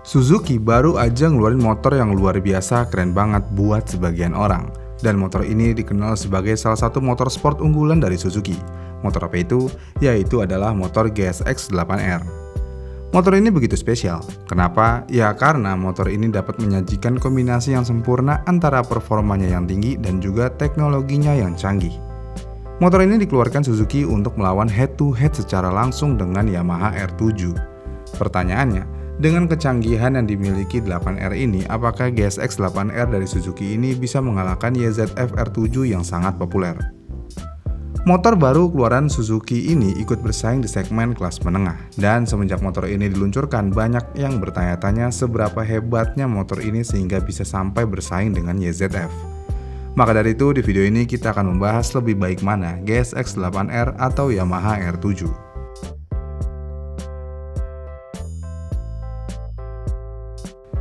Suzuki baru aja ngeluarin motor yang luar biasa keren banget buat sebagian orang. Dan motor ini dikenal sebagai salah satu motor sport unggulan dari Suzuki. Motor apa itu? Yaitu adalah motor GSX 8R. Motor ini begitu spesial. Kenapa? Ya karena motor ini dapat menyajikan kombinasi yang sempurna antara performanya yang tinggi dan juga teknologinya yang canggih. Motor ini dikeluarkan Suzuki untuk melawan head-to-head secara langsung dengan Yamaha R7. Pertanyaannya, dengan kecanggihan yang dimiliki 8R ini, apakah GSX 8R dari Suzuki ini bisa mengalahkan YZF R7 yang sangat populer? Motor baru keluaran Suzuki ini ikut bersaing di segmen kelas menengah, dan semenjak motor ini diluncurkan, banyak yang bertanya-tanya seberapa hebatnya motor ini sehingga bisa sampai bersaing dengan YZF. Maka dari itu, di video ini kita akan membahas lebih baik mana GSX 8R atau Yamaha R7.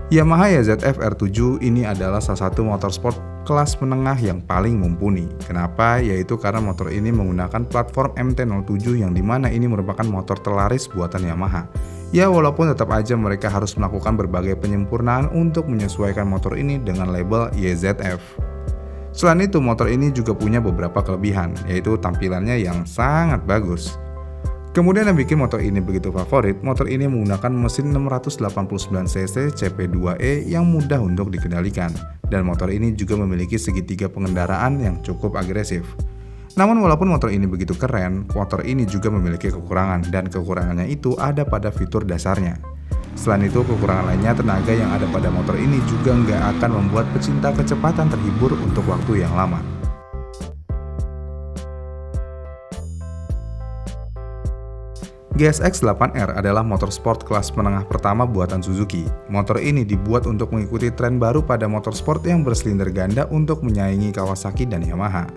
Yamaha YZF R7 ini adalah salah satu motorsport kelas menengah yang paling mumpuni. Kenapa? Yaitu karena motor ini menggunakan platform MT-07 yang dimana ini merupakan motor terlaris buatan Yamaha. Ya walaupun tetap aja mereka harus melakukan berbagai penyempurnaan untuk menyesuaikan motor ini dengan label YZF. Selain itu, motor ini juga punya beberapa kelebihan, yaitu tampilannya yang sangat bagus. Kemudian yang bikin motor ini begitu favorit, motor ini menggunakan mesin 689cc CP2E yang mudah untuk dikendalikan. Dan motor ini juga memiliki segitiga pengendaraan yang cukup agresif. Namun walaupun motor ini begitu keren, motor ini juga memiliki kekurangan, dan kekurangannya itu ada pada fitur dasarnya. Selain itu, kekurangan lainnya tenaga yang ada pada motor ini juga nggak akan membuat pecinta kecepatan terhibur untuk waktu yang lama. GSX 8R adalah motor sport kelas menengah pertama buatan Suzuki. Motor ini dibuat untuk mengikuti tren baru pada motorsport yang bersilinder ganda untuk menyaingi Kawasaki dan Yamaha.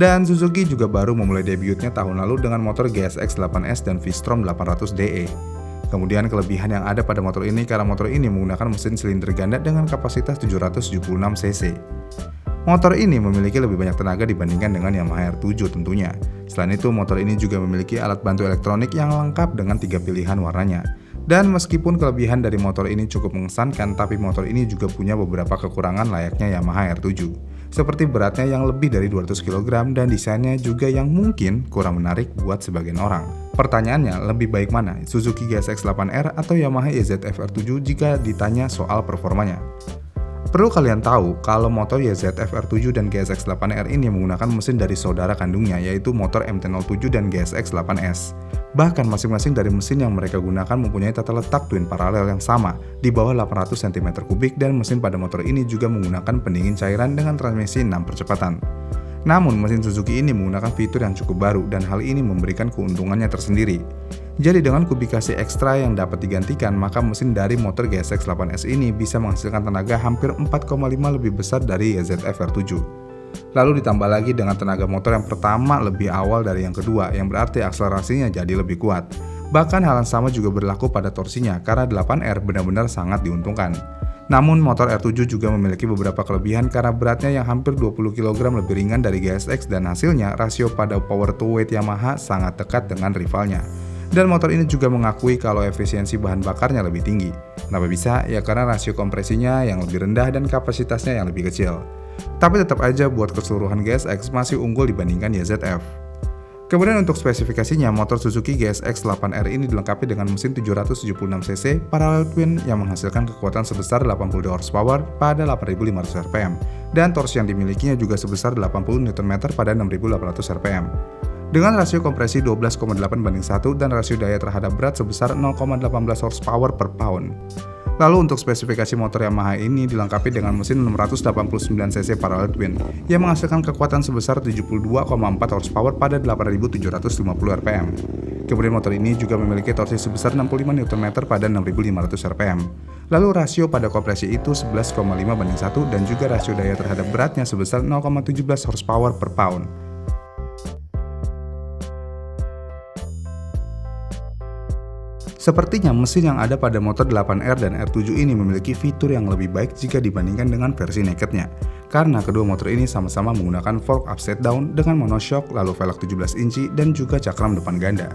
Dan Suzuki juga baru memulai debutnya tahun lalu dengan motor GSX 8S dan V-Strom 800DE. Kemudian kelebihan yang ada pada motor ini karena motor ini menggunakan mesin silinder ganda dengan kapasitas 776cc. Motor ini memiliki lebih banyak tenaga dibandingkan dengan Yamaha R7 tentunya. Selain itu, motor ini juga memiliki alat bantu elektronik yang lengkap dengan 3 pilihan warnanya. Dan meskipun kelebihan dari motor ini cukup mengesankan, tapi motor ini juga punya beberapa kekurangan layaknya Yamaha R7. Seperti beratnya yang lebih dari 200 kg dan desainnya juga yang mungkin kurang menarik buat sebagian orang. Pertanyaannya, lebih baik mana? Suzuki GSX 8R atau Yamaha YZF R7 jika ditanya soal performanya? Perlu kalian tahu kalau motor YZF R7 dan GSX 8R ini menggunakan mesin dari saudara kandungnya, yaitu motor MT-07 dan GSX 8S. Bahkan masing-masing dari mesin yang mereka gunakan mempunyai tata letak twin paralel yang sama di bawah 800 cm3 dan mesin pada motor ini juga menggunakan pendingin cairan dengan transmisi 6 percepatan. Namun mesin Suzuki ini menggunakan fitur yang cukup baru dan hal ini memberikan keuntungannya tersendiri. Jadi dengan kubikasi ekstra yang dapat digantikan, maka mesin dari motor GSX 8S ini bisa menghasilkan tenaga hampir 4,5 lebih besar dari YZF R7. Lalu ditambah lagi dengan tenaga motor yang pertama lebih awal dari yang kedua, yang berarti akselerasinya jadi lebih kuat. Bahkan hal yang sama juga berlaku pada torsinya, karena 8R benar-benar sangat diuntungkan. Namun motor R7 juga memiliki beberapa kelebihan karena beratnya yang hampir 20 kg lebih ringan dari GSX dan hasilnya rasio pada power to weight Yamaha sangat dekat dengan rivalnya. Dan motor ini juga mengakui kalau efisiensi bahan bakarnya lebih tinggi. Kenapa bisa? Ya karena rasio kompresinya yang lebih rendah dan kapasitasnya yang lebih kecil. Tapi tetap aja buat keseluruhan GSX masih unggul dibandingkan YZF. Kemudian untuk spesifikasinya, motor Suzuki GSX 8R ini dilengkapi dengan mesin 776cc parallel twin yang menghasilkan kekuatan sebesar 80 horsepower pada 8.500 rpm dan torsi yang dimilikinya juga sebesar 80 Nm pada 6.800 rpm. Dengan rasio kompresi 12,8:1 dan rasio daya terhadap berat sebesar 0,18 horsepower per pound. Lalu untuk spesifikasi motor Yamaha ini dilengkapi dengan mesin 689cc parallel twin yang menghasilkan kekuatan sebesar 72,4 horsepower pada 8.750 rpm. Kemudian motor ini juga memiliki torsi sebesar 65 Nm pada 6.500 rpm. Lalu rasio pada kompresi itu 11,5:1 dan juga rasio daya terhadap beratnya sebesar 0,17 horsepower per pound. Sepertinya mesin yang ada pada motor 8R dan R7 ini memiliki fitur yang lebih baik jika dibandingkan dengan versi nakednya. Karena kedua motor ini sama-sama menggunakan fork upside down dengan monoshock, lalu velg 17 inci dan juga cakram depan ganda.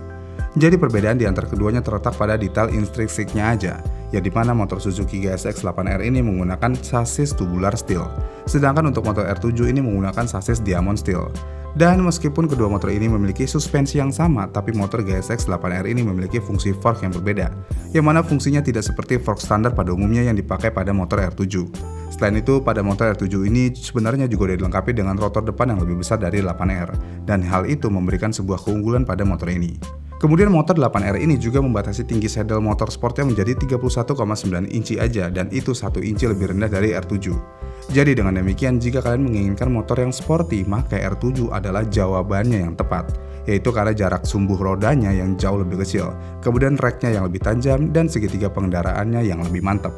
Jadi perbedaan di antara keduanya terletak pada detail intrinsiknya aja, ya di mana motor Suzuki GSX 8R ini menggunakan sasis tubular steel, sedangkan untuk motor R7 ini menggunakan sasis diamond steel. Dan meskipun kedua motor ini memiliki suspensi yang sama, tapi motor GSX 8R ini memiliki fungsi fork yang berbeda, yang mana fungsinya tidak seperti fork standar pada umumnya yang dipakai pada motor R7. Selain itu, pada motor R7 ini sebenarnya juga dilengkapi dengan rotor depan yang lebih besar dari 8R, dan hal itu memberikan sebuah keunggulan pada motor ini. Kemudian motor 8R ini juga membatasi tinggi saddle motor sportnya menjadi 31,9 inci aja, dan itu 1 inci lebih rendah dari R7. Jadi dengan demikian, jika kalian menginginkan motor yang sporty, maka R7 adalah jawabannya yang tepat, yaitu karena jarak sumbu rodanya yang jauh lebih kecil, kemudian racknya yang lebih tajam, dan segitiga pengendaraannya yang lebih mantap.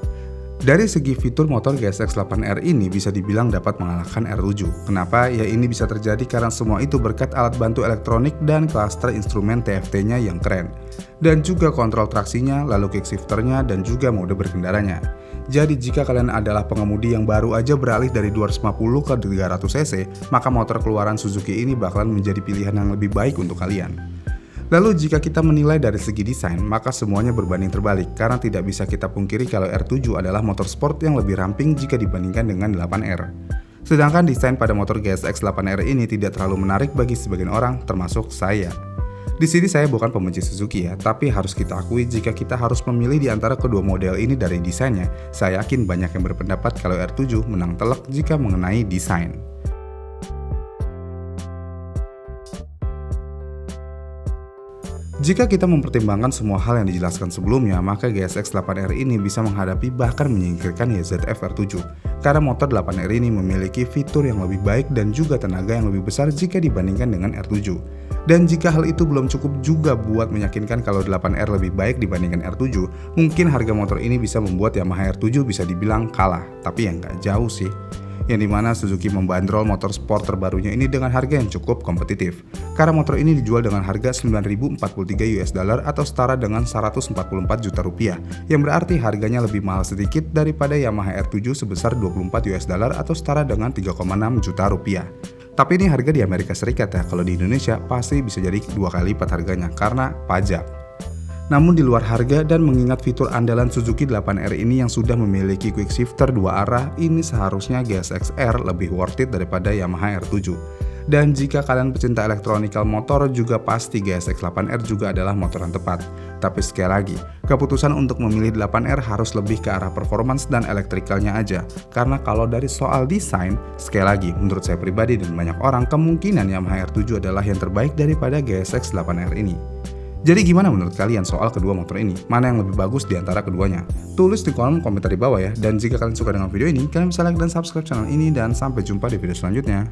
Dari segi fitur, motor GSX 8R ini bisa dibilang dapat mengalahkan R7. Kenapa? Ya ini bisa terjadi karena semua itu berkat alat bantu elektronik dan klaster instrumen TFT-nya yang keren. Dan juga kontrol traksinya, lalu kick shifternya, dan juga mode berkendaranya. Jadi jika kalian adalah pengemudi yang baru aja beralih dari 250 ke 300 cc, maka motor keluaran Suzuki ini bakalan menjadi pilihan yang lebih baik untuk kalian. Lalu jika kita menilai dari segi desain, maka semuanya berbanding terbalik karena tidak bisa kita pungkiri kalau R7 adalah motor sport yang lebih ramping jika dibandingkan dengan 8R. Sedangkan desain pada motor GSX 8R ini tidak terlalu menarik bagi sebagian orang, termasuk saya. Di sini saya bukan pembenci Suzuki ya, tapi harus kita akui jika kita harus memilih di antara kedua model ini dari desainnya, saya yakin banyak yang berpendapat kalau R7 menang telak jika mengenai desain. Jika kita mempertimbangkan semua hal yang dijelaskan sebelumnya, maka GSX 8R ini bisa menghadapi bahkan menyingkirkan YZF R7. Karena motor 8R ini memiliki fitur yang lebih baik dan juga tenaga yang lebih besar jika dibandingkan dengan R7. Dan jika hal itu belum cukup juga buat meyakinkan kalau 8R lebih baik dibandingkan R7, mungkin harga motor ini bisa membuat Yamaha R7 bisa dibilang kalah, tapi ya nggak jauh sih. Yang dimana Suzuki membandrol motor sport terbarunya ini dengan harga yang cukup kompetitif. Karena motor ini dijual dengan harga 9.043 US dollar atau setara dengan 144 juta rupiah, yang berarti harganya lebih mahal sedikit daripada Yamaha R7 sebesar 24 US dollar atau setara dengan 3,6 juta rupiah. Tapi ini harga di Amerika Serikat ya, kalau di Indonesia pasti bisa jadi 2 kali lipat harganya karena pajak. Namun di luar harga dan mengingat fitur andalan Suzuki 8R ini yang sudah memiliki quick shifter 2 arah, ini seharusnya GSX R lebih worth it daripada Yamaha R7. Dan jika kalian pecinta elektronikal motor, juga pasti GSX 8R juga adalah motor yang tepat. Tapi sekali lagi, keputusan untuk memilih 8R harus lebih ke arah performance dan elektrikalnya aja. Karena kalau dari soal desain, sekali lagi menurut saya pribadi dan banyak orang, kemungkinan Yamaha R7 adalah yang terbaik daripada GSX 8R ini. Jadi gimana menurut kalian soal kedua motor ini? Mana yang lebih bagus di antara keduanya? Tulis di kolom komentar di bawah ya. Dan jika kalian suka dengan video ini, kalian bisa like dan subscribe channel ini. Dan sampai jumpa di video selanjutnya.